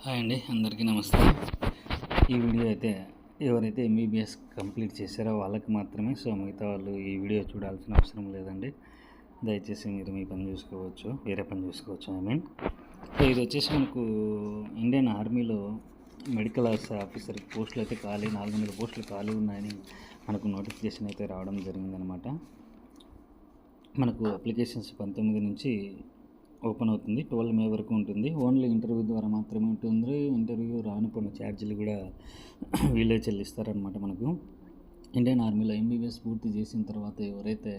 Hi అండి, అందరికీ నమస్తే. ఈ వీడియో అయితే ఎవరైతే ఎంబీబీఎస్ కంప్లీట్ చేశారో వాళ్ళకి మాత్రమే. సో మిగతా వాళ్ళు ఈ వీడియో చూడాల్సిన అవసరం లేదండి. దయచేసి మీరు మీ పని చూసుకోవచ్చు, వేరే పని చూసుకోవచ్చు. సో ఇది వచ్చేసి మనకు ఇండియన్ ఆర్మీలో మెడికల్ ఆఫీసర్ పోస్టులు అయితే 400 పోస్టులు ఖాళీ ఉన్నాయని మనకు నోటిఫికేషన్ అయితే రావడం జరిగిందనమాట. మనకు అప్లికేషన్స్ 19 నుంచి ఓపెన్ అవుతుంది, 12 మే వరకు ఉంటుంది. ఓన్లీ ఇంటర్వ్యూ ద్వారా మాత్రమే ఉంటుంది. ఇంటర్వ్యూ రానుకున్న ఛార్జీలు కూడా వీళ్ళే చెల్లిస్తారనమాట. మనకు ఇండియన్ ఆర్మీలో ఎంబీబీఎస్ పూర్తి చేసిన తర్వాత ఎవరైతే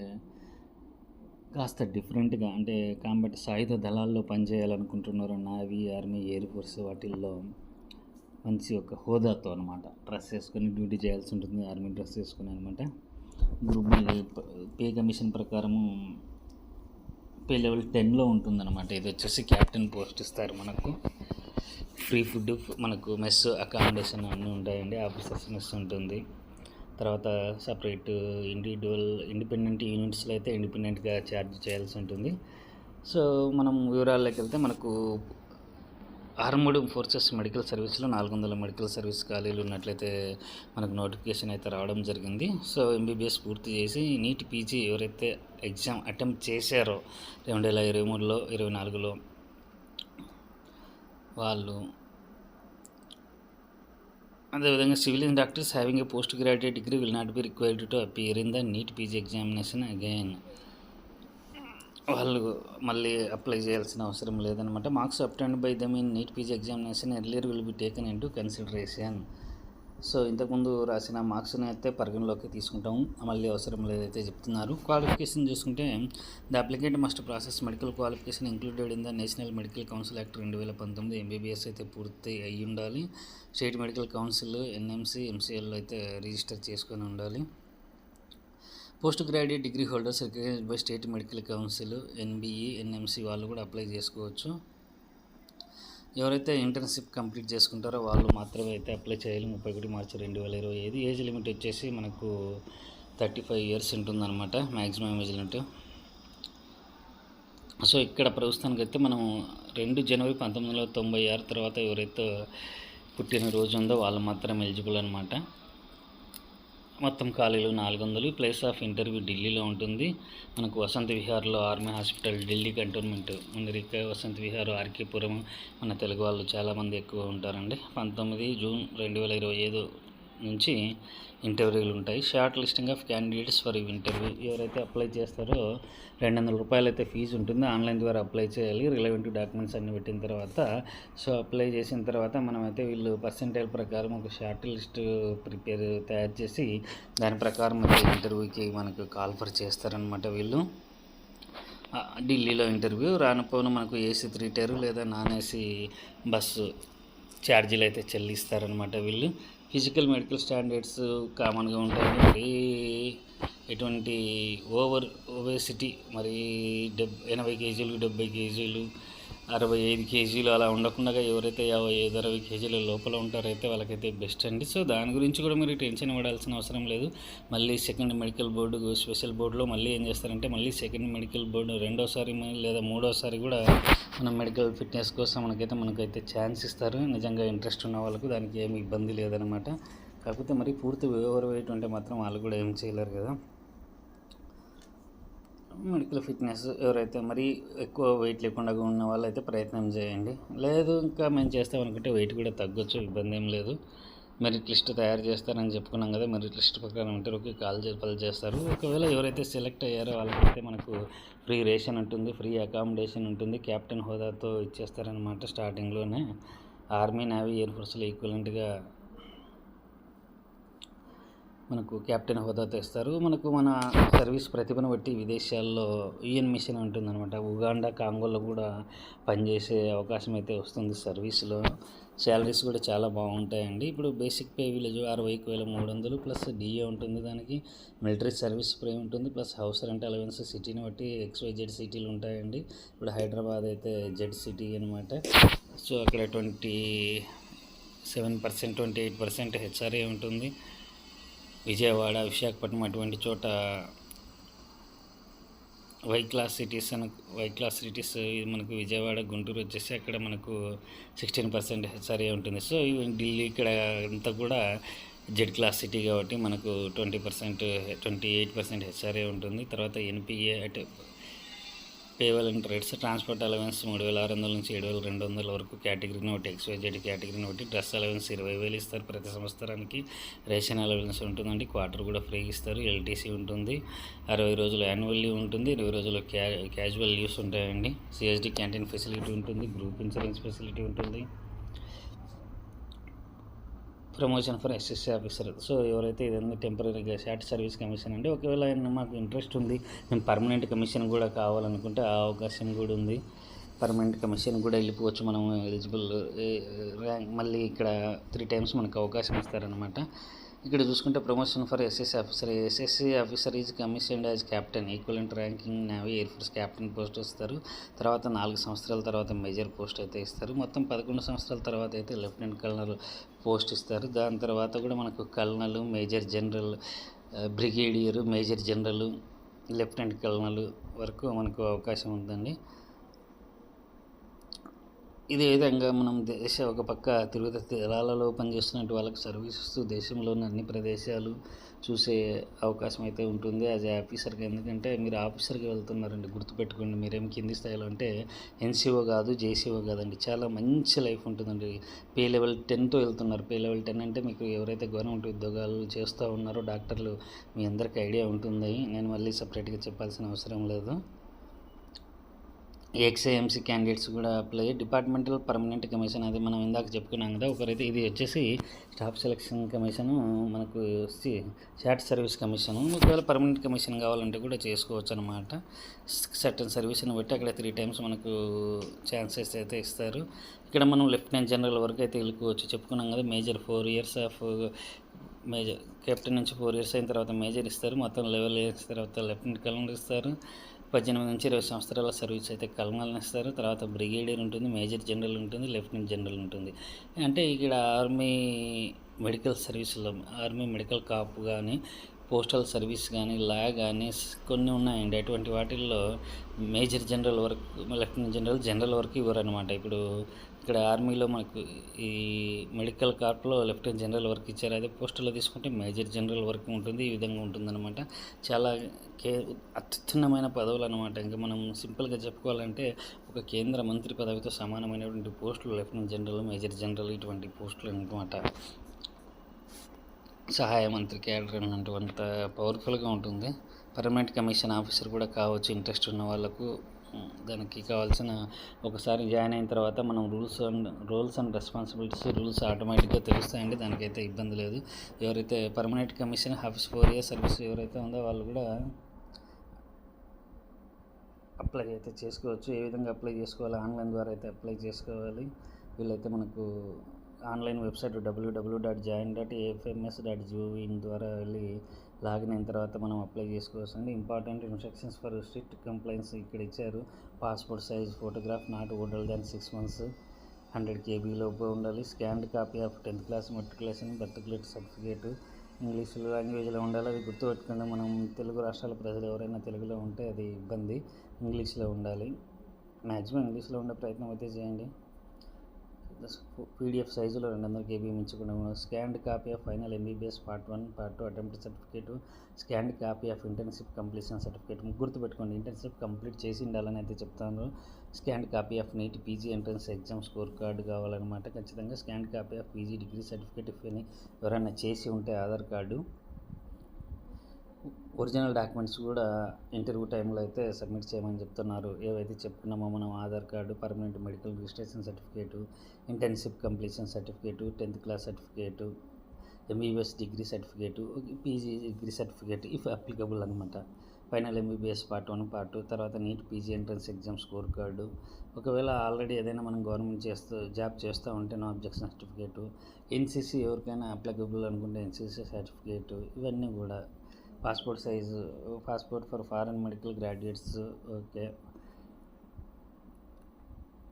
కాస్త డిఫరెంట్గా అంటే కాంబట్ సాయుధ దళాల్లో పనిచేయాలనుకుంటున్నారో, నావీ, ఆర్మీ, ఎయిర్ ఫోర్స్ వాటిల్లో మంచి ఒక హోదాతో అనమాట డ్రెస్ వేసుకొని డ్యూటీ చేయాల్సి ఉంటుంది. ఆర్మీ డ్రెస్ వేసుకొని అనమాట. గ్రూప్ పే కమిషన్ ప్రకారము పే లెవెల్ 10లో ఉంటుందన్నమాట. ఇది వచ్చేసి క్యాప్టెన్ పోస్ట్ ఇస్తారు. మనకు ఫ్రీ ఫుడ్, మనకు మెస్, అకామిడేషన్ అన్నీ ఉంటాయండి. ఆఫీసర్స్ మెస్ ఉంటుంది. తర్వాత సపరేట్ ఇండిపెండెంట్ యూనిట్స్లో అయితే ఇండిపెండెంట్గా ఛార్జ్ చేయాల్సి ఉంటుంది. సో మనం వివరాల్లోకి వెళ్తే మనకు ఆర్మ్డ్ ఫోర్సెస్ మెడికల్ సర్వీస్లో 400 మెడికల్ సర్వీస్ ఖాళీలు ఉన్నట్లయితే మనకు నోటిఫికేషన్ అయితే రావడం జరిగింది. సో ఎంబీబీఎస్ పూర్తి చేసి నీట్ పీజీ ఎవరైతే ఎగ్జామ్ అటెంప్ట్ చేశారో 2023లో 24లో వాళ్ళు, అదేవిధంగా civilian doctors having a post graduate degree will not be required to appear in the NEET PG examination again. వాళ్ళు మళ్ళీ అప్లై చేయాల్సిన అవసరం లేదనమాట. Marks obtained by them in NEET PG examination earlier will be taken in to consideration. So ఇంతకుముందు రాసిన మార్క్స్ని అయితే పరిగణలోకి తీసుకుంటాము, మళ్ళీ అవసరం లేదైతే చెప్తున్నారు. క్వాలిఫికేషన్ చూసుకుంటే the applicant must process medical qualification included in the national medical council act 2019. M B B S అయితే పూర్తి అయ్యి ఉండాలి. స్టేట్ మెడికల్ కౌన్సిల్, ఎన్ఎంసీ, ఎంసీఎల్లో అయితే రిజిస్టర్ చేసుకొని ఉండాలి. Post graduate degree holders recognised by state medical council, N B E, N M C వాళ్ళు కూడా అప్లై చేసుకోవచ్చు. ఎవరైతే ఇంటర్న్షిప్ కంప్లీట్ చేసుకుంటారో వాళ్ళు మాత్రమే అయితే అప్లై చేయాలి. 31 మార్చి 2025. ఏజ్ లిమిట్ వచ్చేసి మనకు 35 ఇయర్స్ ఉంటుందన్నమాట, మ్యాక్సిమం ఏజ్ లిమిట్. సో ఇక్కడ ప్రస్తుతానికి అయితే మనం 2 జనవరి 1996 తర్వాత ఎవరైతే పుట్టినరోజు ఉందో వాళ్ళు మాత్రం ఎలిజిబుల్ అనమాట. మొత్తం ఖాళీలు 400. ప్లేస్ ఆఫ్ ఇంటర్వ్యూ ఢిల్లీలో ఉంటుంది. మనకు వసంత విహార్లో, ఆర్మీ హాస్పిటల్, ఢిల్లీ కంటోన్మెంట్, ముందరిక వసంత విహార్, ఆర్కేపురం, మన తెలుగు వాళ్ళు చాలామంది ఎక్కువ ఉంటారండి. 19 జూన్ 2025 నుంచి ఇంటర్వ్యూలు ఉంటాయి. Short listing of candidates for interview. ఎవరైతే అప్లై చేస్తారో 200 రూపాయలు అయితే ఫీజు ఉంటుంది. ఆన్లైన్ ద్వారా అప్లై చేయాలి. రిలవెంట్ డాక్యుమెంట్స్ అన్ని పెట్టిన తర్వాత. సో అప్లై చేసిన తర్వాత మనమైతే వీళ్ళు పర్సెంటేజ్ ప్రకారం ఒక షార్ట్ లిస్ట్ తయారు చేసి దాని ప్రకారం అయితే ఇంటర్వ్యూకి మనకు కాల్ ఫర్ చేస్తారనమాట. వీళ్ళు ఢిల్లీలో ఇంటర్వ్యూ రానుపోను మనకు ఏసీ 3 టైర్ లేదా నాన్ ఏసీ బస్సు ఛార్జీలు అయితే చెల్లిస్తారనమాట వీళ్ళు. ఫిజికల్ మెడికల్ స్టాండర్డ్స్ కామన్గా ఉంటాయి. మరి ఎటువంటి ఓబేసిటీ మరి 80 కేజీలు, 70 కేజీలు, 65 కేజీలు అలా ఉండకుండా ఎవరైతే 55-60 కేజీల లోపల ఉంటారైతే వాళ్ళకైతే బెస్ట్ అండి. సో దాని గురించి కూడా మీరు టెన్షన్ పడాల్సిన అవసరం లేదు. మళ్ళీ సెకండ్ మెడికల్ బోర్డు, స్పెషల్ బోర్డులో మళ్ళీ ఏం చేస్తారంటే మళ్ళీ సెకండ్ మెడికల్ బోర్డు రెండోసారి లేదా మూడోసారి కూడా మనం మెడికల్ ఫిట్నెస్ కోసం మనకైతే ఛాన్స్ ఇస్తారు. నిజంగా ఇంట్రెస్ట్ ఉన్న వాళ్ళకు దానికి ఏమి ఇబ్బంది లేదనమాట. కాకపోతే మరి పూర్తి ఓవర్ వెయిట్ ఉంటే మాత్రం వాళ్ళు కూడా ఏం చేయలేరు కదా. మెడికల్ ఫిట్నెస్ ఎవరైతే మరి ఎక్కువ వెయిట్ లేకుండా ఉన్న వాళ్ళైతే ప్రయత్నం చేయండి. లేదు ఇంకా మేము చేస్తామనుకుంటే వెయిట్ కూడా తగ్గొచ్చు, ఇబ్బంది ఏం లేదు. మెరిట్ లిస్ట్ తయారు చేస్తారని చెప్పుకున్నాం కదా. మెరిట్ లిస్ట్ ప్రకారం ఇంటర్వ్యూకి కాల్ చేస్తారు. ఒకవేళ ఎవరైతే సెలెక్ట్ అయ్యారో వాళ్ళకైతే మనకు ఫ్రీ రేషన్ ఉంటుంది, ఫ్రీ అకామిడేషన్ ఉంటుంది, క్యాప్టెన్ హోదాతో ఇచ్చేస్తారనమాట. స్టార్టింగ్లోనే ఆర్మీ, నేవీ, ఎయిర్ ఫోర్స్లో ఈక్వలెంట్గా మనకు క్యాప్టెన్ హోదాతో ఇస్తారు. మనకు మన సర్వీస్ ప్రతిభను బట్టి విదేశాల్లో యుఎన్ మిషన్ ఉంటుందన్నమాట. ఉగాండా, కాంగోలో కూడా పనిచేసే అవకాశం అయితే వస్తుంది సర్వీస్లో. శాలరీస్ కూడా చాలా బాగుంటాయండి. ఇప్పుడు basic pay village 61,300 plus DA ఉంటుంది. దానికి మిలిటరీ సర్వీస్ పే ఉంటుంది, ప్లస్ హౌస్ రెంట్ అలవెన్స్ సిటీని బట్టి XYZ సిటీలు ఉంటాయండి. ఇప్పుడు హైదరాబాద్ అయితే జెడ్ సిటీ అనమాట. సో అక్కడ 27%, 28% హెచ్ఆర్ఏ ఉంటుంది. విజయవాడ, విశాఖపట్నం అటువంటి చోట వై క్లాస్ సిటీస్ ఇది మనకు విజయవాడ, గుంటూరు వచ్చేసి అక్కడ మనకు 16% హెచ్ఆర్ఏ ఉంటుంది. సో ఢిల్లీ ఇక్కడ అంతా కూడా జెడ్ క్లాస్ సిటీ కాబట్టి మనకు 28% హెచ్ఆర్ఏ ఉంటుంది. తర్వాత ఎన్పిఏ అంటే పేవల్ అండ్ రేట్స్, ట్రాన్స్పోర్ట్ అలవెన్స్ 3,600 నుంచి 7,200 వరకు కేటగిరీని ఒకటి, XYZ కేటగిరీని ఒకటి, డ్రెస్ అలవెన్స్ 20,000 ఇస్తారు ప్రతి సంవత్సరానికి. రేషన్ అలవెన్స్ ఉంటుందండి, క్వార్టర్ కూడా ఫ్రీ ఇస్తారు. ఎల్టీసీ ఉంటుంది, 60 రోజులు యాన్యువల్ లీవ్ ఉంటుంది, 20 రోజులు క్యాజువల్ లీవ్స్ ఉంటాయండి. సిఎస్డి క్యాంటీన్ ఫెసిలిటీ ఉంటుంది, గ్రూప్ ఇన్సూరెన్స్ ఫెసిలిటీ ఉంటుంది. Promotion for SSC officer. So ఎవరైతే ఇదన్నీ టెంపరీగా షార్ట్ సర్వీస్ కమిషన్ అంటే ఒకవేళ మాకు ఇంట్రెస్ట్ ఉంది, మేము పర్మనెంట్ కమిషన్ కూడా కావాలనుకుంటే ఆ అవకాశం కూడా ఉంది. పర్మనెంట్ కమిషన్ కూడా వెళ్ళిపోవచ్చు మనం. ఎలిజిబుల్ ర్యాంక్ మళ్ళీ ఇక్కడ 3 times మనకు అవకాశం ఇస్తారనమాట. ఇక్కడ చూసుకుంటే promotion for SSC officer is commissioned as captain, equivalent ranking navy air force captain post ఇస్తారు. తర్వాత 4 సంవత్సరాల తర్వాత మేజర్ పోస్ట్ అయితే ఇస్తారు. మొత్తం 11 సంవత్సరాల తర్వాత అయితే లెఫ్టినెంట్ కల్నల్ పోస్ట్ ఇస్తారు. దాని తర్వాత కూడా మనకు colonel, major general, brigadier, major general, lieutenant colonel వరకు మనకు అవకాశం ఉందండి. ఇదే విధంగా మనం ఒక పక్క తిరుగుత తీరాలలో పనిచేస్తున్నట్టు వాళ్ళకి సర్వీస్ ఇస్తూ దేశంలోని అన్ని ప్రదేశాలు చూసే అవకాశం అయితే ఉంటుంది యాజ్ ఏ ఆఫీసర్గా. ఎందుకంటే మీరు ఆఫీసర్గా వెళ్తున్నారండి, గుర్తుపెట్టుకోండి. మీరేం కింది స్థాయిలో అంటే ఎన్సీఓ కాదు, జేసీఓ కాదండి. చాలా మంచి లైఫ్ ఉంటుందండి. పే లెవెల్ 10తో వెళ్తున్నారు. పే లెవెల్ 10 అంటే మీకు ఎవరైతే గవర్నమెంట్ ఉద్యోగాలు చేస్తూ ఉన్నారో డాక్టర్లు, మీ అందరికీ ఐడియా ఉంటుంది. నేను మళ్ళీ సపరేట్గా చెప్పాల్సిన అవసరం లేదు. ఎక్స్ఐఎంసీ క్యాండిడేట్స్ కూడా అప్లై. డిపార్ట్మెంటల్ పర్మనెంట్ కమిషన్, అది మనం ఇందాక చెప్పుకున్నాం కదా. ఒకరైతే ఇది వచ్చేసి స్టాఫ్ సెలక్షన్ కమిషను, మనకు షార్ట్ సర్వీస్ కమిషను. ఒకవేళ పర్మనెంట్ కమిషన్ కావాలంటే కూడా చేసుకోవచ్చు అనమాట. సర్టన్ సర్వీస్ని బట్టి అక్కడ 3 times మనకు ఛాన్సెస్ అయితే ఇస్తారు. ఇక్కడ మనం లెఫ్టినెంట్ జనరల్ వరకు అయితే వెళ్ళుకోవచ్చు. చెప్పుకున్నాం కదా, major 4 years of major, captain నుంచి 4 years అయిన తర్వాత మేజర్ ఇస్తారు. మొత్తం 11 years తర్వాత లెఫ్టినెంట్ కల్నల్ ఇస్తారు. 18 నుంచి 20 సంవత్సరాల సర్వీస్ అయితే కల్నల్ ఇస్తారు. తర్వాత బ్రిగేడియర్ ఉంటుంది, మేజర్ జనరల్ ఉంటుంది, లెఫ్టినెంట్ జనరల్ ఉంటుంది. అంటే ఇక్కడ ఆర్మీ మెడికల్ సర్వీసులో, ఆర్మీ మెడికల్ కాప్ కానీ, పోస్టల్ సర్వీస్ కానీ, లా కానీ కొన్ని ఉన్నాయండి. అటువంటి వాటిల్లో మేజర్ జనరల్ వరకు, లెఫ్టినెంట్ జనరల్ వరకు ఇవ్వరు అనమాట. ఇప్పుడు ఇక్కడ ఆర్మీలో మనకు ఈ మెడికల్ కార్ప్లో లెఫ్టినెంట్ జనరల్ వరకు ఇచ్చారు. అదే పోస్టులో తీసుకుంటే మేజర్ జనరల్ వరకు ఉంటుంది. ఈ విధంగా ఉంటుందన్నమాట. చాలా అత్యున్నతమైన పదవులు అనమాట. ఇంకా మనం సింపుల్గా చెప్పుకోవాలంటే ఒక కేంద్ర మంత్రి పదవితో సమానమైనటువంటి పోస్టులు లెఫ్టినెంట్ జనరల్, మేజర్ జనరల్ ఇటువంటి పోస్టులు అనమాట. సహాయ మంత్రి క్యాడర్ అన్నటువంటి పవర్ఫుల్గా ఉంటుంది. పర్మనెంట్ కమిషన్ ఆఫీసర్ కూడా కావచ్చు ఇంట్రెస్ట్ ఉన్న వాళ్ళకు. దానికి కావాల్సిన, ఒకసారి జాయిన్ అయిన తర్వాత మనం రూల్స్ అండ్ రెస్పాన్సిబిలిటీస్ ఆటోమేటిక్గా తెలుస్తాయండి. దానికైతే ఇబ్బంది లేదు. ఎవరైతే permanent commission office 4 years service ఎవరైతే ఉందో వాళ్ళు కూడా అప్లై అయితే చేసుకోవచ్చు. ఏ విధంగా అప్లై చేసుకోవాలి? ఆన్లైన్ ద్వారా అయితే అప్లై చేసుకోవాలి. వీళ్ళైతే మనకు ఆన్లైన్ వెబ్సైట్ www.join.afms.gov ద్వారా వెళ్ళి లాగిన్ అయిన తర్వాత మనం అప్లై చేసుకోవచ్చు అండి. Important instructions for strict complaints ఇక్కడ ఇచ్చారు. Passport size photograph not older than 6 months, 100 KB లోపు ఉండాలి. Scanned copy of 10th class matriculation, birth certificate English లాంగ్వేజ్లో ఉండాలి. అది గుర్తుపెట్టుకోండి. మనం తెలుగు రాష్ట్రాల ప్రజలు ఎవరైనా తెలుగులో ఉంటే అది ఇబ్బంది, ఇంగ్లీష్లో ఉండాలి. మ్యాక్సిమం ఇంగ్లీష్లో ఉండే ప్రయత్నం అయితే చేయండి. PDF సైజులో 200 KB మించకుండా. Scanned copy of final MBBS Part 1, Part 2 attempt certificate, scanned copy of internship completion certificate. గుర్తుపెట్టుకోండి, ఇంటర్న్షిప్ కంప్లీట్ చేసి ఉండాలని అయితే చెప్తాను. Scanned copy of NEET PG entrance exam score card కావాలన్నమాట ఖచ్చితంగా. Scanned copy of PG degree certificate ఎవరైనా చేసి ఉంటే ఆధార్ కార్డు. ఒరిజినల్ డాక్యుమెంట్స్ కూడా ఇంటర్వ్యూ టైంలో అయితే సబ్మిట్ చేయమని చెప్తున్నారు. ఏవైతే చెప్పుకున్నామో మనం, Aadhaar card, permanent medical registration certificate, internship completion certificate, 10th class certificate, MBBS degree certificate, PG degree certificate if applicable అనమాట. ఫైనల్ MBBS Part 1, Part 2, తర్వాత NEET PG entrance exam score card. ఒకవేళ ఆల్రెడీ ఏదైనా మనం గవర్నమెంట్ జాబ్ చేస్తూ ఉంటే no objection certificate. NCC ఎవరికైనా applicable అనుకుంటే NCC certificate. ఇవన్నీ కూడా passport size, passport for foreign medical graduates. Okay,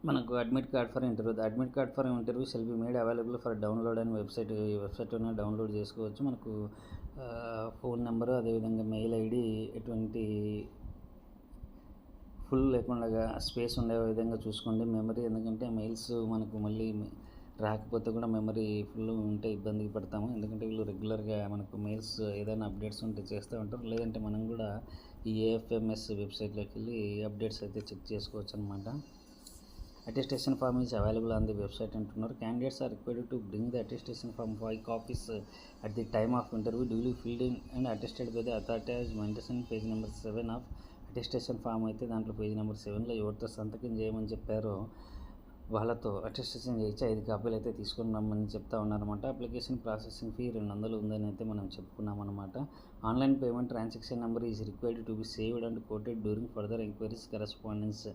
మనకు admit card for interview shall be made available for download అని వెబ్సైట్లోనే డౌన్లోడ్ చేసుకోవచ్చు. మనకు ఫోన్ నెంబరు, అదేవిధంగా మెయిల్ ID, ఎటువంటి ఫుల్ లేకుండా స్పేస్ ఉండే విధంగా చూసుకోండి మెమరీ. ఎందుకంటే మెయిల్స్ మనకు మళ్ళీ రాకపోతే కూడా మెమరీ ఫుల్ ఉంటే ఇబ్బంది పడతాము. ఎందుకంటే వీళ్ళు రెగ్యులర్గా మనకు మెయిల్స్ ఏదైనా అప్డేట్స్ ఉంటే చేస్తూ ఉంటారు. లేదంటే మనం కూడా ఈ ఏఎఫ్ఎంఎస్ వెబ్సైట్లోకి వెళ్ళి అప్డేట్స్ అయితే చెక్ చేసుకోవచ్చు అనమాట. Attestation form is available on the website అంటున్నారు. Candidates are required to bring the attestation form 5 copies at the time of interview duly filled in and attested by the authority as mentioned page number 7 of attestation form. అయితే దాంట్లో page number 7లో ఎవరితో సంతకం చేయమని చెప్పారో వాళ్ళతో attestation చేయించి 5 కాపీలు అయితే తీసుకొని రమ్మని చెప్తా ఉన్నారన్నమాట. అప్లికేషన్ ప్రాసెసింగ్ ఫీ 200 ఉందని అయితే మనం చెప్పుకున్నాం అనమాట. Online payment transaction number is required to be saved and quoted during further enquiries correspondence.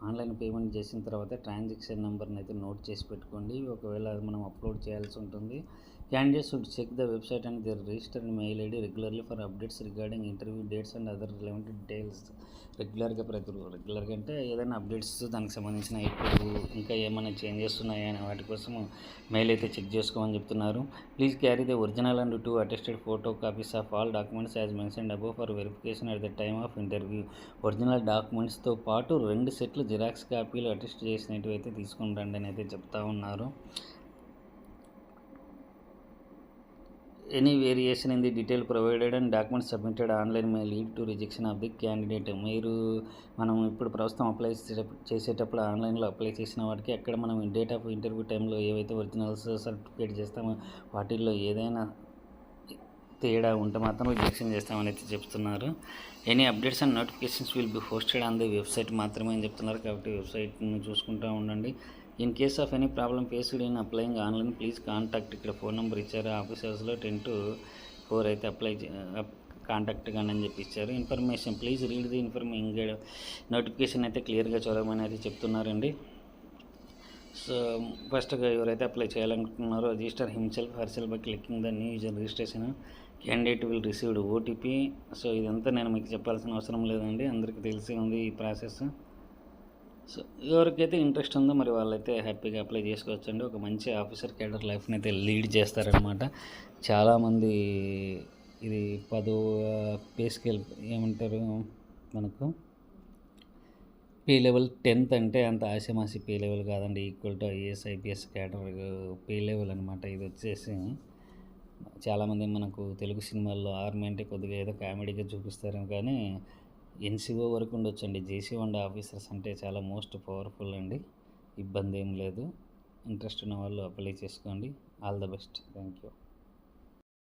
Online payment చేసిన తర్వాత ట్రాన్సాక్షన్ నెంబర్ని అయితే నోట్ చేసి పెట్టుకోండి. ఒకవేళ అది మనం అప్లోడ్ చేయాల్సి ఉంటుంది. Candidates should check the website and their registered mail ID regularly for updates regarding interview dates and other relevant details. రెగ్యులర్గా అంటే ఏదైనా అప్డేట్స్ దానికి సంబంధించిన ఇప్పుడు ఇంకా ఏమైనా చేంజెస్ ఉన్నాయా అనే వాటి కోసం మెయిల్ అయితే చెక్ చేసుకోమని చెప్తున్నారు. Please carry the original and 2 attested photo copies of all documents as mentioned above for verification at the time of interview. Original డాక్యుమెంట్స్తో పాటు 2 సెట్లు జిరాక్స్ కాపీలు అటెస్ట్ చేసినట్టు అయితే తీసుకుని రండి అని అయితే చెప్తా ఉన్నారు. Any variation in the detail provided and documents submitted online may lead to rejection of the candidate. మనం ఇప్పుడు ప్రస్తుతం అప్లై చేసేటప్పుడు ఆన్లైన్లో అప్లై చేసిన వాటికి అక్కడ మనం డేట్ ఆఫ్ ఇంటర్వ్యూ టైంలో ఏవైతే ఒరిజినల్స్ సర్టిఫికేట్ చేస్తామో వాటిల్లో ఏదైనా తేడా ఉంటే మాత్రం రిజెక్షన్ చేస్తామని అయితే చెప్తున్నారు. Any updates and notifications will be posted on the website మాత్రమే అని చెప్తున్నారు. కాబట్టి వెబ్సైట్ని చూసుకుంటూ ఉండండి. In case of any problem faced in applying online please contact. ఇక్కడ ఫోన్ నెంబర్ ఇచ్చారు. ఆఫీస్ అవర్స్లో 10 to 4 అయితే కాంటాక్ట్ కానీ అని చెప్పి ఇచ్చారు. Information please read the notification అయితే క్లియర్గా చదవమని అయితే చెప్తున్నారండి. సో ఫస్ట్గా ఎవరైతే అప్లై చేయాలనుకుంటున్నారో register himself herself by clicking the new user registration. Candidate will received OTP. So ఇదంతా నేను మీకు చెప్పాల్సిన అవసరం లేదండి, అందరికీ తెలిసి ఉంది ఈ ప్రాసెస్. సో ఎవరికైతే ఇంట్రెస్ట్ ఉందో మరి వాళ్ళైతే హ్యాపీగా అప్లై చేసుకోవచ్చండి. ఒక మంచి ఆఫీసర్ క్యాడర్ లైఫ్ని అయితే లీడ్ చేస్తారనమాట. చాలామంది ఇది 10వ పే స్కేల్ ఏమంటారు మనకు పే లెవెల్ 10th అంటే అంత ఆశమాసి పే లెవెల్ కాదండి. Equal to IAS IPS cadre pay level అనమాట. ఇది వచ్చేసి చాలామంది మనకు తెలుగు సినిమాల్లో ఆర్మీ అంటే కొద్దిగా ఏదో కామెడీగా చూపిస్తారు, కానీ ఎన్సీఓ వరకు ఉండొచ్చండి. జేసీ అండ్ ఆఫీసర్స్ అంటే చాలా మోస్ట్ పవర్ఫుల్ అండి. ఇబ్బంది ఏం లేదు. ఇంట్రెస్ట్ ఉన్న వాళ్ళు అప్లై చేసుకోండి. All the best. Thank you.